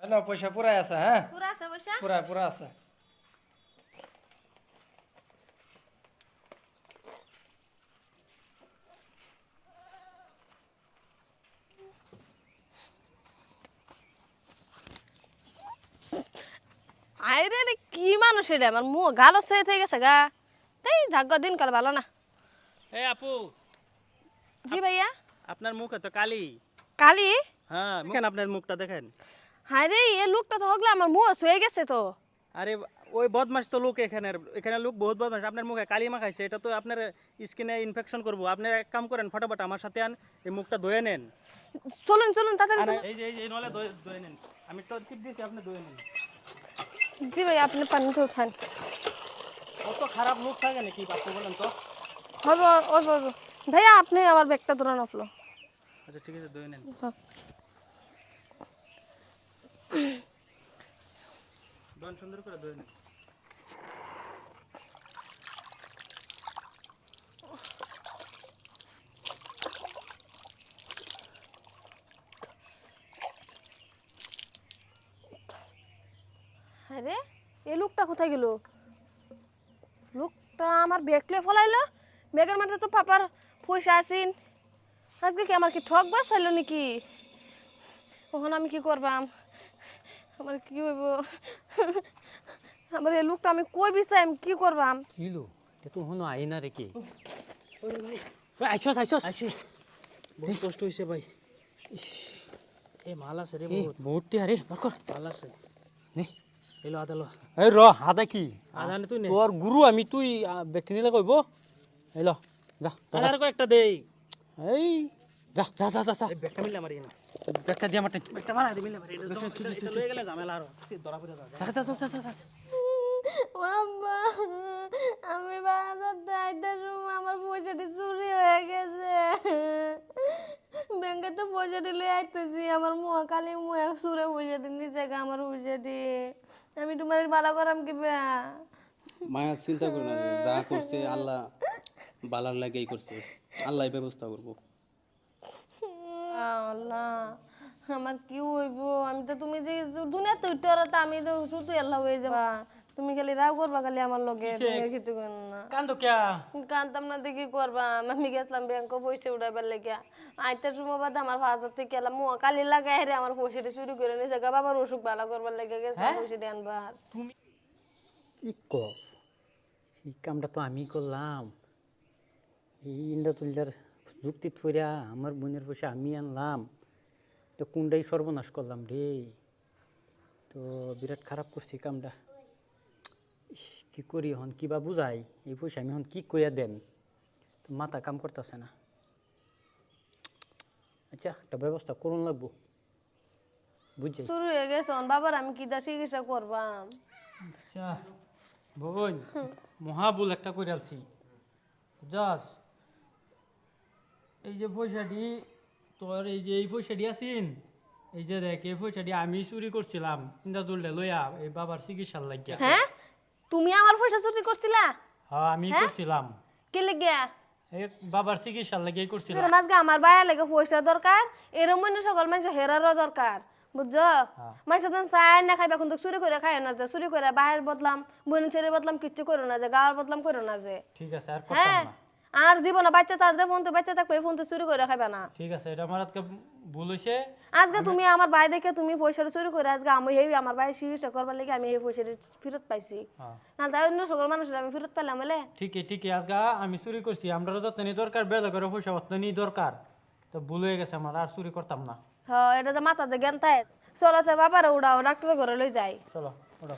না পয়সা পুরাই আছে হ্যাঁ পুরা আছে পয়সা পুরা পুরা আছে আরে রে কি মানুষ এটা আমার মুখ গালো সয়ে থেকে গেছে গা তাই ভাগ্য দিন কাল ভালো না এই আপু জি ভাইয়া আপনার মুখ এত কালি কালি হ্যাঁ দেখেন আপনার মুখটা দেখেন হায় রে এই লোকটা তো হগলে আমার মুখ সয়ে গেছে তো আরে ওই বদমাস তো লোক এখানে লোক বহুত বদমাস আপনার মুখে কালি মাখাইছে এটা তো আপনার স্কিনে ইনফেকশন করবো আপনি এক কাম করেন ফটাফট আমার সাথে আন এই মুখটা ধুয়ে নেন চলুন চলুন তাড়াতাড়ি আর চলুন। এই নলে ধুয়ে নেন আমি তো টিপ দিয়েছি আপনি ধুয়ে নেন জি ভাইয়া আপনি পানি তো উঠান কত খারাপ লোক থাকে নাকি আপু বলেন তো হবে হবে ভাইয়া আপনি আমার ব্যাগটা ধরে নাপলো আচ্ছা ঠিক আছে ধুয়ে নেন ধোন সুন্দর করে ধুয়ে নেন আরে এই লোকটা কোথায় গেল লোকটা আমার ব্যাগলে ফলাইলো ব্যাগের মধ্যে তো পাপার পয়সা আসিন আজকে কি আমার কি ঠক বাস ফেললো নাকি তখন আমি কি করবাম আমার কি হইব আমার এই লোকটা আমি কই বিচাই আমি কি করবাম কিলো এটা তো হনো আইনা রে কি আইছস আইছস আইসি বহুত কষ্ট হইছে ভাই এই মাল আছে রে এই বহুত বহুতটি আরে বার কর মাল আছে নে এলো আদালো এই র হাদা কি আদা নে তুই নে তোর গুরু আমি তুই ব্যক্তি নিলে কইব এই ল যা যা, আর কয়েকটা দেই এই যা যা যা যা যা এই ব্যাগটা মিলে মারি না ব্যাগটা দিয়া মারতে ব্যাগটা মারা দে মিলে মারি এটা লয়ে গেলে ঝামেলা আর ধরা পড়ে যাবে যা যা যা যা, যা বাবা আমি বাজার দাইতে সময় আমার পয়সাটি চুরি হয়ে গেছে ব্যাংকে তো পয়সাটি লয়ে আইতেছি আমার মুয়া কালি মুয়া সুরে পয়সাটি নিচে গা আমার পয়সাটি আমি তোমার বালা করাম কি বে মায়া চিন্তা করো না যা করছে আল্লাহ বালার লাগেই করছে আল্লাহ ব্যবস্থা করবো আল্লাহ আমার কি হইব আমি তো তুমি যে দুনিয়া তুই তো আমি তো শুধু আল্লাহ হয়ে যাবা তুমি খালি রাগ করবা খালি আমার লগে তুমি আর কিছু করো না কান্দ কিয়া কানতাম না দেখি করবা আমি গেছিলাম ব্যাংক পয়সা উঠাবার লেগে আইতার সময় বাদ আমার 5,000 থেকে এলাম মুয়া কালি লাগাই রে আমার পয়সাটা চুরি করে নিছে গা বাবার অসুখ ভালো করবার লেগে গেছে পয়সাটা আনবার কি কর এই কামটা তো আমি করলাম এই ইন্দা তুলদার যুক্তি থইরা আমার বোনের পয়সা আমি আনলাম তো কোনটাই সর্বনাশ করলাম রে তো বিরাট খারাপ করছি কামটা ইস, কি করি হন কিবা বুঝাই এই পয়সা আমি হন কি কইয়া দেন তো মাথা কাম করতেছে না আচ্ছা একটা ব্যবস্থা করুন লাগবো বুঝছি চুরি হয়ে গেছে বাবার আমি কি দা চিকিৎসা করবাম আচ্ছা বোন মহাবুল একটা করে আলছি যাস এই যে পয়সাটি তোর এই যে এই পয়সাটি আছিন এই যে দেখ এই পয়সাটি আমি চুরি করছিলাম ইন্দা দুললে লইয়া এই বাবার চিকিৎসার লাগিয়া হ্যাঁ তুমি আমার পয়সা চুরি করছিলা হ্যাঁ আমি করছিলাম কি লাগিয়া এই বাবার চিকিৎসার লাগিয়ে করছিলাম তোর মাঝকে আমার বাইরে লেগে পয়সা দরকার এরম মনে সকল মানুষ হেরারও দরকার বুঝছো মানুষ তো চাই না খাইবা কিন্তু চুরি করে খাই না যে চুরি করে বাইরের বদলাম বোন ছেড়ে বদলাম কিচ্ছু করো না যে গাওয়ার বদলাম করো না যে ঠিক আছে আর করতাম হ্যাঁ না আর জীবনে বাচ্চা তার যে ফোন তো বাচ্চা থাকবে ফোন তো চুরি করে খাইবা না ঠিক আছে এটা আমার আজকে ভুল হয়েছে আজকে তুমি আমার ভাই দেখে তুমি পয়সাটা চুরি করে আজকে আমি এই আমার ভাই চিকিৎসা করবার লেগে আমি এই পয়সাটা ফেরত পাইছি হ্যাঁ না তাই অন্য সকল মানুষের আমি ফেরত পেলাম বলে ঠিকই আজকে আমি চুরি করছি আমরা যত্ন নিয়ে দরকার বেলা করে পয়সা পত্র নিয়ে দরকার তো ভুল হয়ে গেছে আমার আর চুরি করতাম না হ্যাঁ এটা যে মাথা যে জ্ঞান তাই চলতে বাবার উড়াও ডাক্তারের ঘরে লই যাই চলো ওটা